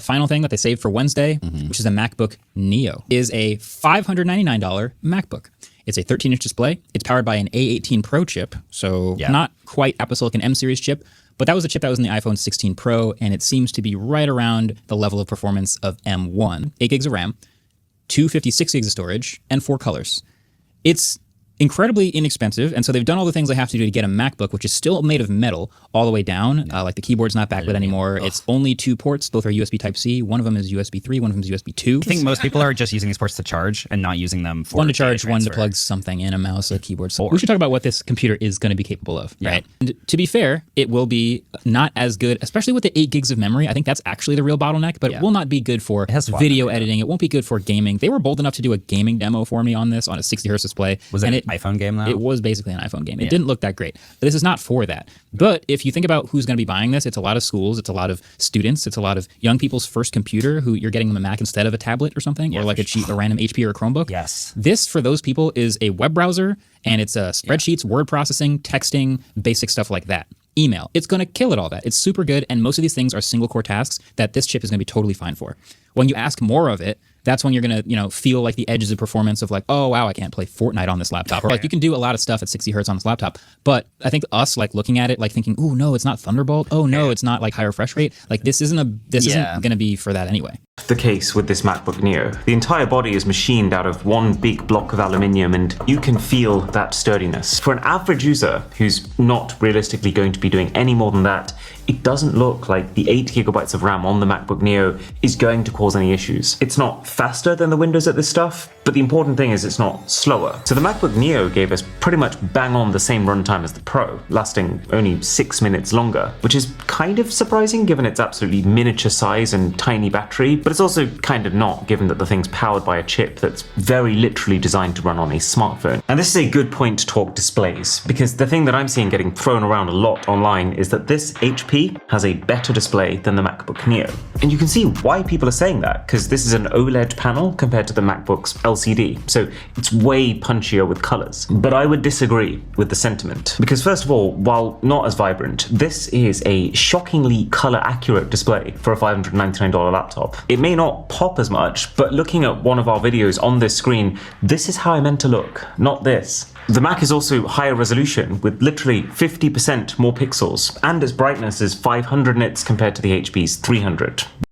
Final thing that they saved for Wednesday, which is a MacBook Neo, is a $599 MacBook. It's a 13-inch display. It's powered by an A18 Pro chip, so not quite Apple Silicon M series chip, but that was a chip that was in the iPhone 16 Pro, and it seems to be right around the level of performance of M1. 8 gigs of RAM, 256 gigs of storage, and 4 colors. It's incredibly inexpensive, and so they've done all the things they have to do to get a MacBook, which is still made of metal all the way down. Like the keyboard's not backlit anymore. It's only 2 ports. Both are USB Type-C. One of them is USB 3. One of them is USB 2. I think most people are just using these ports to charge and not using them for one to charge, one to plug something in, a mouse, a keyboard. So we should talk about what this computer is going to be capable of, right? And to be fair, it will be not as good, especially with the 8 gigs of memory. I think that's actually the real bottleneck, but it will not be good for video editing. It won't be good for gaming. They were bold enough to do a gaming demo for me on this on a 60 hertz display. Was it an iPhone game though? It was basically an iPhone game. It didn't look that great, but this is not for that. But if you think about who's going to be buying this, it's a lot of schools, it's a lot of students, it's a lot of young people's first computer who you're getting them a Mac instead of a tablet or something, or like a random HP or a Chromebook. Yes. This, for those people, is a web browser, and it's spreadsheets, word processing, texting, basic stuff like that. Email. It's going to kill at all that. It's super good, and most of these things are single core tasks that this chip is going to be totally fine for. When you ask more of it, that's when you're going to, feel like the edges of performance of like, oh, wow, I can't play Fortnite on this laptop. Or like you can do a lot of stuff at 60 hertz on this laptop. But I think us like looking at it, like thinking, oh, no, it's not Thunderbolt. Oh, no, it's not like high refresh rate. Like this isn't going to be for that anyway. The case with this MacBook Neo. The entire body is machined out of one big block of aluminium, and you can feel that sturdiness. For an average user who's not realistically going to be doing any more than that, it doesn't look like the 8 gigabytes of RAM on the MacBook Neo is going to cause any issues. It's not faster than the Windows at this stuff, but the important thing is it's not slower. So the MacBook Neo gave us pretty much bang on the same runtime as the Pro, lasting only 6 minutes longer, which is kind of surprising given its absolutely miniature size and tiny battery, but it's also kind of not given that the thing's powered by a chip that's very literally designed to run on a smartphone. And this is a good point to talk displays, because the thing that I'm seeing getting thrown around a lot online is that this HP has a better display than the MacBook Neo. And you can see why people are saying that, because this is an OLED panel compared to the MacBook's LCD, so it's way punchier with colors. But I would disagree with the sentiment, because first of all, while not as vibrant, this is a shockingly color accurate display for a $599 laptop. It may not pop as much, but looking at one of our videos on this screen, this is how I meant to look, not this. The Mac is also higher resolution with literally 50% more pixels, and its brightness is 500 nits compared to the HP's 300.